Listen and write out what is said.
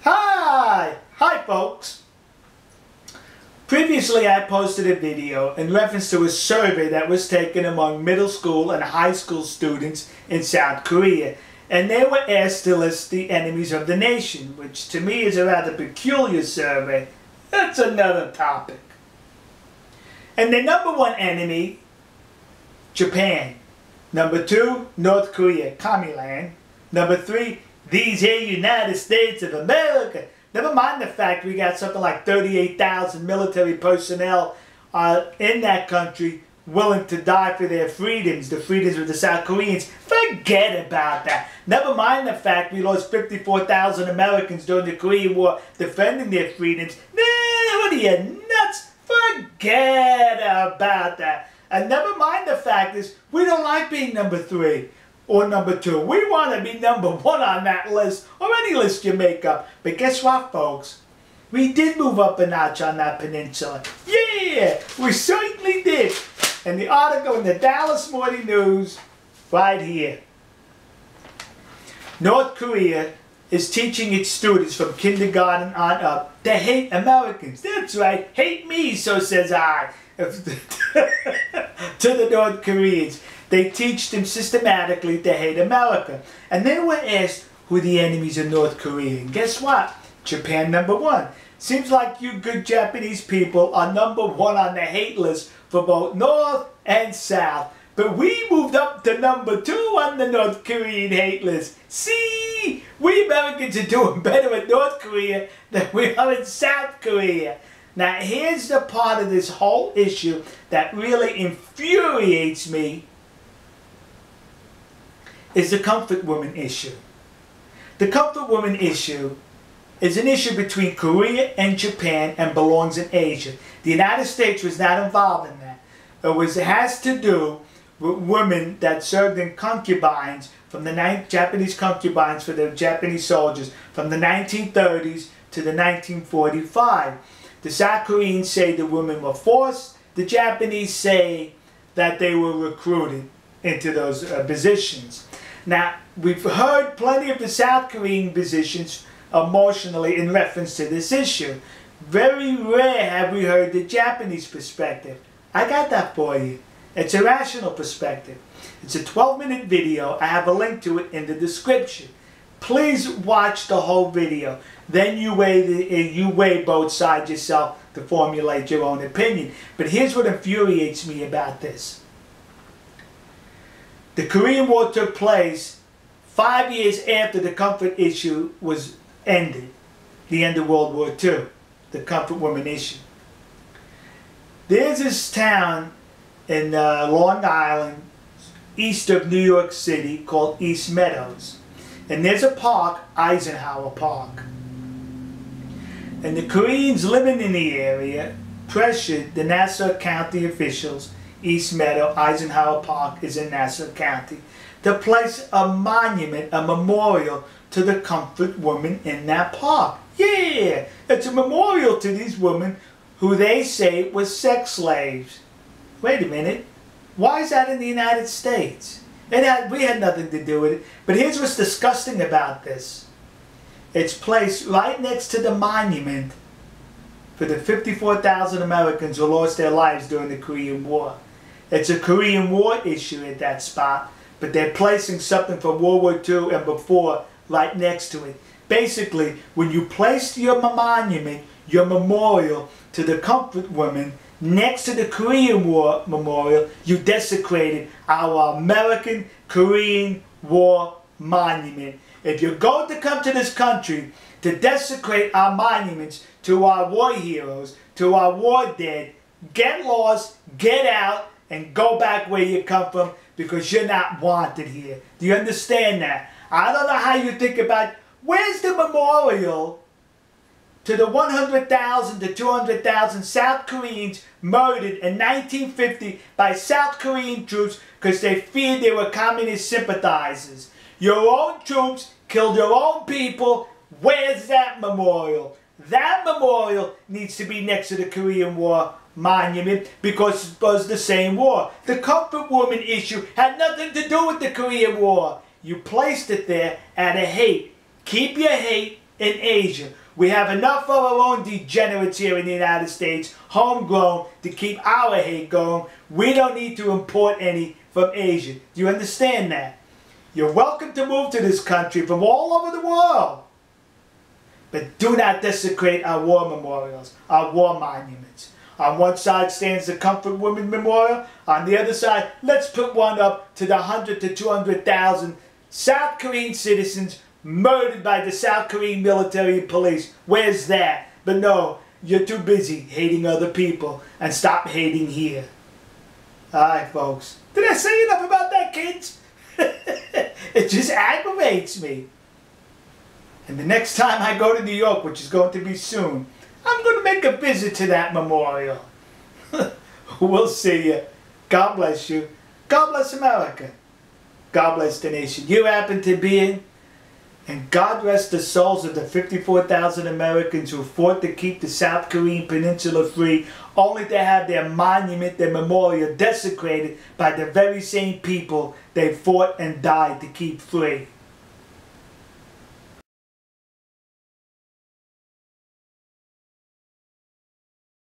Hi folks! Previously I posted a video in reference to a survey that was taken among middle school and high school students in South Korea, and they were asked to list the enemies of the nation, which to me is a rather peculiar survey. That's another topic. And the number one enemy, Japan. Number two, North Korea, Commieland. Number three, these here United States of America. Never mind the fact we got something like 38,000 military personnel in that country willing to die for their freedoms, the freedoms of the South Koreans. Forget about that. Never mind the fact we lost 54,000 Americans during the Korean War defending their freedoms. Nah, what are you, nuts? Forget about that. And never mind the fact is we don't like being number 3 or number 2. We want to be number 1 on that list, or any list you make up. But guess what, folks? We did move up a notch on that peninsula. Yeah, we certainly did. And the article in the Dallas Morning News, right here. North Korea is teaching its students from kindergarten on up to hate Americans. That's right, hate me, so says I. To the North Koreans. They teach them systematically to hate America. And they were asked who the enemies of North Korea. And guess what? Japan number 1. Seems like you good Japanese people are number 1 on the hate list for both North and South. But we moved up to number 2 on the North Korean hate list. See, we Americans are doing better in North Korea than we are in South Korea. Now here's the part of this whole issue that really infuriates me, is the comfort woman issue. The comfort woman issue is an issue between Korea and Japan and belongs in Asia. The United States was not involved in that. It has to do with women that served in concubines, from the Japanese concubines for the Japanese soldiers from the 1930s to the 1945. The South Koreans say the women were forced. The Japanese say that they were recruited into those positions. Now, we've heard plenty of the South Korean positions emotionally in reference to this issue. Very rare have we heard the Japanese perspective. I got that for you. It's a rational perspective. It's a 12-minute video. I have a link to it in the description. Please watch the whole video. Then you weigh both sides yourself to formulate your own opinion. But here's what infuriates me about this. The Korean War took place 5 years after the comfort issue was ended. The end of World War II. The comfort woman issue. There's this town in Long Island, east of New York City, called East Meadows. And there's a park, Eisenhower Park. And the Koreans living in the area pressured the Nassau County officials, East Meadow, Eisenhower Park is in Nassau County, to place a monument, a memorial to the comfort woman in that park. Yeah, it's a memorial to these women who they say were sex slaves. Wait a minute, why is that in the United States? We had nothing to do with it. But here's what's disgusting about this. It's placed right next to the monument for the 54,000 Americans who lost their lives during the Korean War. It's a Korean War issue at that spot, but they're placing something from World War II and before right next to it. Basically, when you placed your monument, your memorial to the comfort woman next to the Korean War memorial, you desecrated our American Korean War monument. If you're going to come to this country to desecrate our monuments to our war heroes, to our war dead, get lost, get out, and go back where you come from, because you're not wanted here. Do you understand that? I don't know how you think about, where's the memorial to the 100,000 to 200,000 South Koreans murdered in 1950 by South Korean troops because they feared they were communist sympathizers? Your own troops killed your own people. Where's that memorial? That memorial needs to be next to the Korean War monument because it was the same war. The comfort woman issue had nothing to do with the Korean War. You placed it there out of hate. Keep your hate in Asia. We have enough of our own degenerates here in the United States, homegrown, to keep our hate going. We don't need to import any from Asia. Do you understand that? You're welcome to move to this country from all over the world. But do not desecrate our war memorials, our war monuments. On one side stands the Comfort Women Memorial. On the other side, let's put one up to the 100 to 200,000 South Korean citizens murdered by the South Korean military and police. Where's that? But no, you're too busy hating other people, and stop hating here. Alright, folks. Did I say enough about that, kids? It just aggravates me. And the next time I go to New York, which is going to be soon, I'm going to make a visit to that memorial. We'll see you. God bless you. God bless America. God bless the nation you happen to be in. And God rest the souls of the 54,000 Americans who fought to keep the South Korean peninsula free, only to have their monument, their memorial desecrated by the very same people they fought and died to keep free.